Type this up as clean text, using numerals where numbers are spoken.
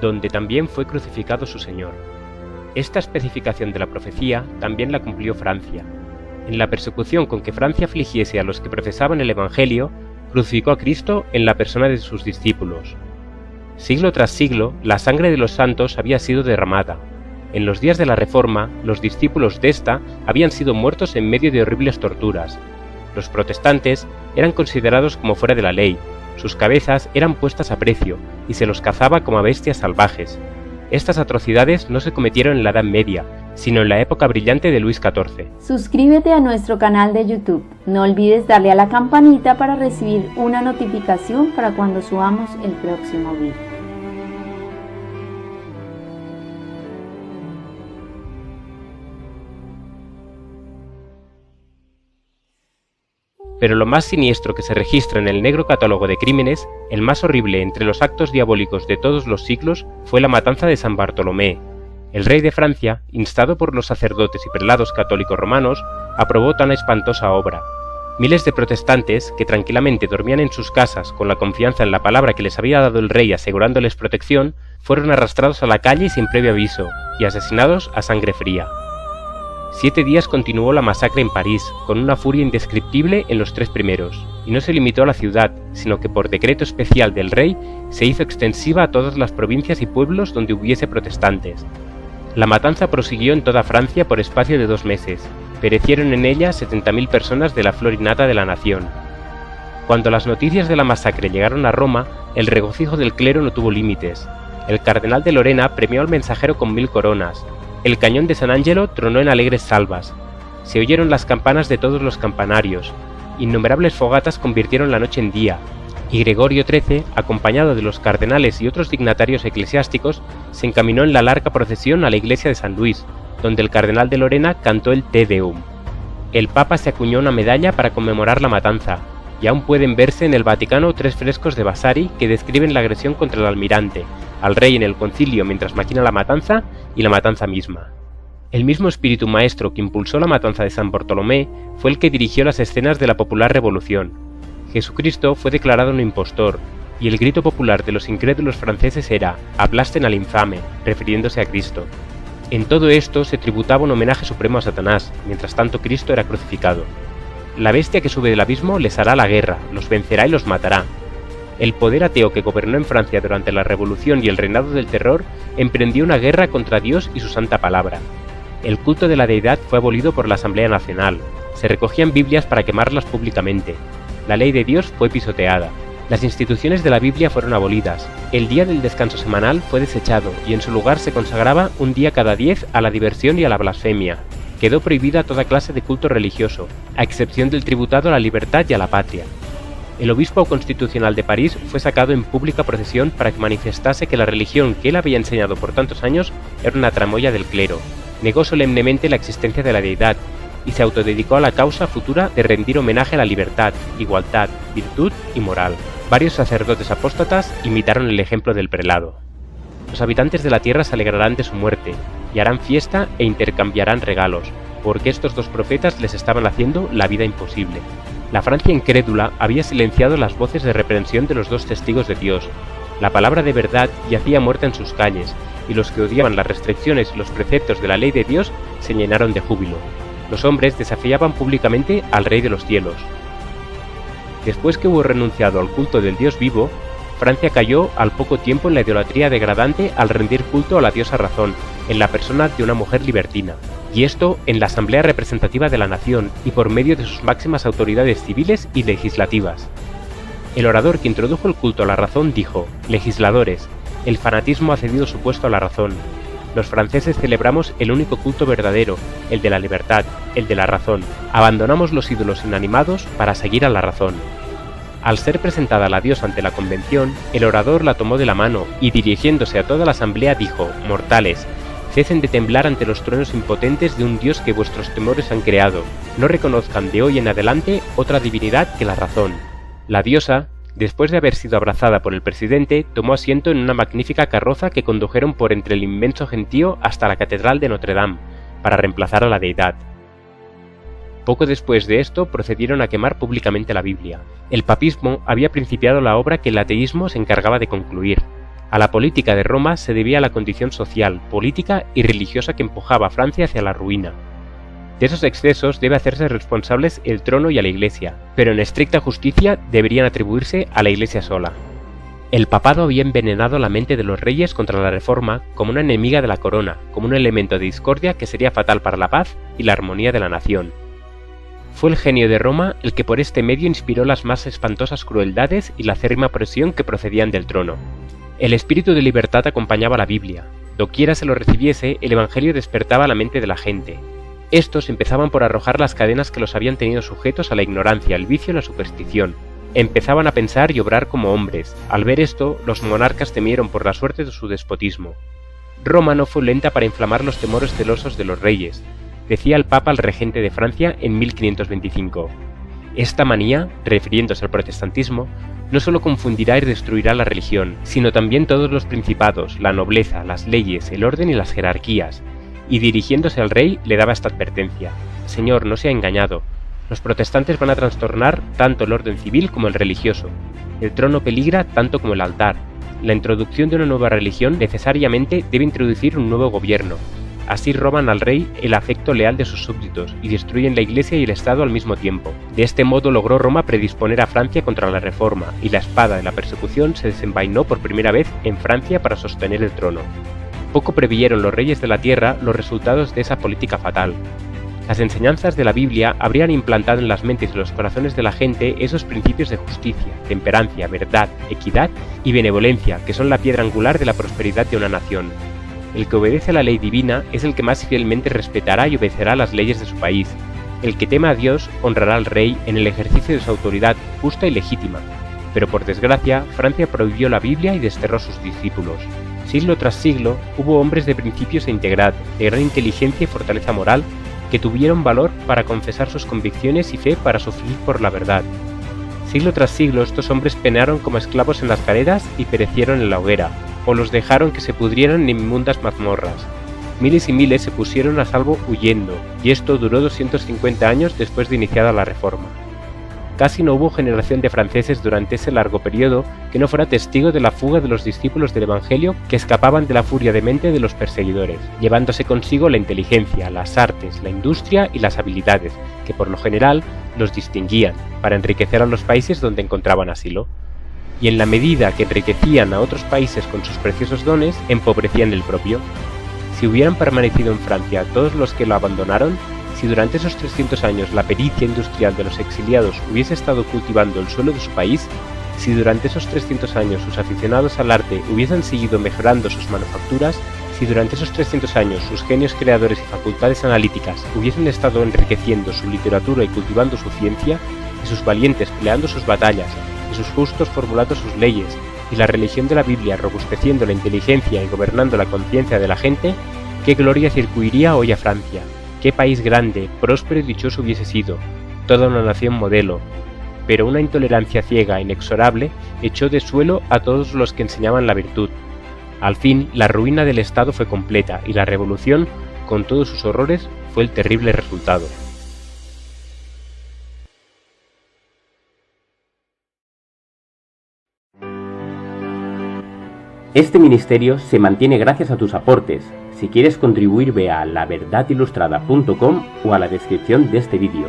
donde también fue crucificado su Señor. Esta especificación de la profecía también la cumplió Francia. En la persecución con que Francia afligiese a los que profesaban el Evangelio, crucificó a Cristo en la persona de sus discípulos. Siglo tras siglo, la sangre de los santos había sido derramada. En los días de la Reforma, los discípulos de esta habían sido muertos en medio de horribles torturas. Los protestantes eran considerados como fuera de la ley, sus cabezas eran puestas a precio y se los cazaba como a bestias salvajes. Estas atrocidades no se cometieron en la Edad Media, sino en la época brillante de Luis XIV. Suscríbete a nuestro canal de YouTube. No olvides darle a la campanita para recibir una notificación para cuando subamos el próximo video. Pero lo más siniestro que se registra en el negro catálogo de crímenes, el más horrible entre los actos diabólicos de todos los siglos, fue la matanza de San Bartolomé. El rey de Francia, instado por los sacerdotes y prelados católicos romanos, aprobó tan espantosa obra. Miles de protestantes, que tranquilamente dormían en sus casas con la confianza en la palabra que les había dado el rey asegurándoles protección, fueron arrastrados a la calle sin previo aviso y asesinados a sangre fría. 7 días continuó la masacre en París, con una furia indescriptible en los 3 primeros, y no se limitó a la ciudad, sino que por decreto especial del rey se hizo extensiva a todas las provincias y pueblos donde hubiese protestantes. La matanza prosiguió en toda Francia por espacio de 2 meses, perecieron en ella 70.000 personas de la flor y nata de la nación. Cuando las noticias de la masacre llegaron a Roma, el regocijo del clero no tuvo límites. El cardenal de Lorena premió al mensajero con 1000 coronas. El cañón de San Angelo tronó en alegres salvas. Se oyeron las campanas de todos los campanarios. Innumerables fogatas convirtieron la noche en día. Y Gregorio XIII, acompañado de los cardenales y otros dignatarios eclesiásticos, se encaminó en la larga procesión a la iglesia de San Luis, donde el cardenal de Lorena cantó el Te Deum. El Papa se acuñó una medalla para conmemorar la matanza, y aún pueden verse en el Vaticano 3 frescos de Vasari que describen la agresión contra el almirante, al rey en el concilio mientras maquina la matanza y la matanza misma. El mismo espíritu maestro que impulsó la matanza de San Bartolomé fue el que dirigió las escenas de la popular revolución. Jesucristo fue declarado un impostor, y el grito popular de los incrédulos franceses era «aplasten al infame», refiriéndose a Cristo. En todo esto se tributaba un homenaje supremo a Satanás, mientras tanto Cristo era crucificado. La bestia que sube del abismo les hará la guerra, los vencerá y los matará. El poder ateo que gobernó en Francia durante la Revolución y el reinado del terror emprendió una guerra contra Dios y su santa palabra. El culto de la deidad fue abolido por la Asamblea Nacional. Se recogían Biblias para quemarlas públicamente. La ley de Dios fue pisoteada. Las instituciones de la Biblia fueron abolidas. El día del descanso semanal fue desechado y en su lugar se consagraba un día cada 10 a la diversión y a la blasfemia. Quedó prohibida toda clase de culto religioso, a excepción del tributado a la libertad y a la patria. El obispo constitucional de París fue sacado en pública procesión para que manifestase que la religión que él había enseñado por tantos años era una tramoya del clero. Negó solemnemente la existencia de la deidad y se autodedicó a la causa futura de rendir homenaje a la libertad, igualdad, virtud y moral. Varios sacerdotes apóstatas imitaron el ejemplo del prelado. Los habitantes de la tierra se alegrarán de su muerte, y harán fiesta e intercambiarán regalos, porque estos 2 profetas les estaban haciendo la vida imposible. La Francia incrédula había silenciado las voces de reprensión de los 2 testigos de Dios. La palabra de verdad yacía muerta en sus calles, y los que odiaban las restricciones y los preceptos de la ley de Dios se llenaron de júbilo. Los hombres desafiaban públicamente al Rey de los cielos. Después que hubo renunciado al culto del Dios vivo, Francia cayó al poco tiempo en la idolatría degradante al rendir culto a la diosa razón, en la persona de una mujer libertina, y esto en la Asamblea Representativa de la Nación y por medio de sus máximas autoridades civiles y legislativas. El orador que introdujo el culto a la razón dijo: «Legisladores, el fanatismo ha cedido su puesto a la razón. Los franceses celebramos el único culto verdadero, el de la libertad, el de la razón. Abandonamos los ídolos inanimados para seguir a la razón». Al ser presentada la diosa ante la convención, el orador la tomó de la mano y dirigiéndose a toda la asamblea dijo: «Mortales, cesen de temblar ante los truenos impotentes de un dios que vuestros temores han creado. No reconozcan de hoy en adelante otra divinidad que la razón». La diosa, después de haber sido abrazada por el presidente, tomó asiento en una magnífica carroza que condujeron por entre el inmenso gentío hasta la catedral de Notre Dame, para reemplazar a la deidad. Poco después de esto procedieron a quemar públicamente la Biblia. El papismo había principiado la obra que el ateísmo se encargaba de concluir. A la política de Roma se debía la condición social, política y religiosa que empujaba a Francia hacia la ruina. De esos excesos debe hacerse responsables el trono y a la Iglesia, pero en estricta justicia deberían atribuirse a la Iglesia sola. El papado había envenenado la mente de los reyes contra la Reforma como una enemiga de la corona, como un elemento de discordia que sería fatal para la paz y la armonía de la nación. Fue el genio de Roma el que por este medio inspiró las más espantosas crueldades y la acérrima presión que procedían del trono. El espíritu de libertad acompañaba la Biblia. Doquiera se lo recibiese, el Evangelio despertaba la mente de la gente. Estos empezaban por arrojar las cadenas que los habían tenido sujetos a la ignorancia, el vicio y la superstición. Empezaban a pensar y obrar como hombres. Al ver esto, los monarcas temieron por la suerte de su despotismo. Roma no fue lenta para inflamar los temores celosos de los reyes, decía el Papa al regente de Francia en 1525. Esta manía, refiriéndose al protestantismo, no solo confundirá y destruirá la religión, sino también todos los principados, la nobleza, las leyes, el orden y las jerarquías. Y dirigiéndose al rey le daba esta advertencia: Señor, no sea engañado. Los protestantes van a trastornar tanto el orden civil como el religioso. El trono peligra tanto como el altar. La introducción de una nueva religión necesariamente debe introducir un nuevo gobierno. Así roban al rey el afecto leal de sus súbditos y destruyen la Iglesia y el Estado al mismo tiempo. De este modo logró Roma predisponer a Francia contra la Reforma, y la espada de la persecución se desenvainó por primera vez en Francia para sostener el trono. Poco previeron los reyes de la tierra los resultados de esa política fatal. Las enseñanzas de la Biblia habrían implantado en las mentes y los corazones de la gente esos principios de justicia, temperancia, verdad, equidad y benevolencia que son la piedra angular de la prosperidad de una nación. El que obedece a la ley divina es el que más fielmente respetará y obedecerá las leyes de su país. El que teme a Dios honrará al rey en el ejercicio de su autoridad justa y legítima. Pero por desgracia, Francia prohibió la Biblia y desterró a sus discípulos. Siglo tras siglo, hubo hombres de principios e integridad, de gran inteligencia y fortaleza moral, que tuvieron valor para confesar sus convicciones y fe para sufrir por la verdad. Siglo tras siglo estos hombres penaron como esclavos en las galeras y perecieron en la hoguera, o los dejaron que se pudrieran en inmundas mazmorras. Miles y miles se pusieron a salvo huyendo, y esto duró 250 años después de iniciada la Reforma. Casi no hubo generación de franceses durante ese largo periodo que no fuera testigo de la fuga de los discípulos del Evangelio que escapaban de la furia demente de los perseguidores, llevándose consigo la inteligencia, las artes, la industria y las habilidades, que por lo general los distinguían, para enriquecer a los países donde encontraban asilo. Y en la medida que enriquecían a otros países con sus preciosos dones, empobrecían el propio. Si hubieran permanecido en Francia todos los que lo abandonaron, si durante esos 300 años la pericia industrial de los exiliados hubiese estado cultivando el suelo de su país, si durante esos 300 años sus aficionados al arte hubiesen seguido mejorando sus manufacturas, si durante esos 300 años sus genios creadores y facultades analíticas hubiesen estado enriqueciendo su literatura y cultivando su ciencia, y sus valientes peleando sus batallas, y sus justos formulando sus leyes, y la religión de la Biblia robusteciendo la inteligencia y gobernando la conciencia de la gente, qué gloria circuiría hoy a Francia. Qué país grande, próspero y dichoso hubiese sido, toda una nación modelo, pero una intolerancia ciega e inexorable echó de suelo a todos los que enseñaban la virtud. Al fin, la ruina del Estado fue completa y la revolución, con todos sus horrores, fue el terrible resultado. Este ministerio se mantiene gracias a tus aportes. Si quieres contribuir, ve a laverdadilustrada.com o a la descripción de este vídeo.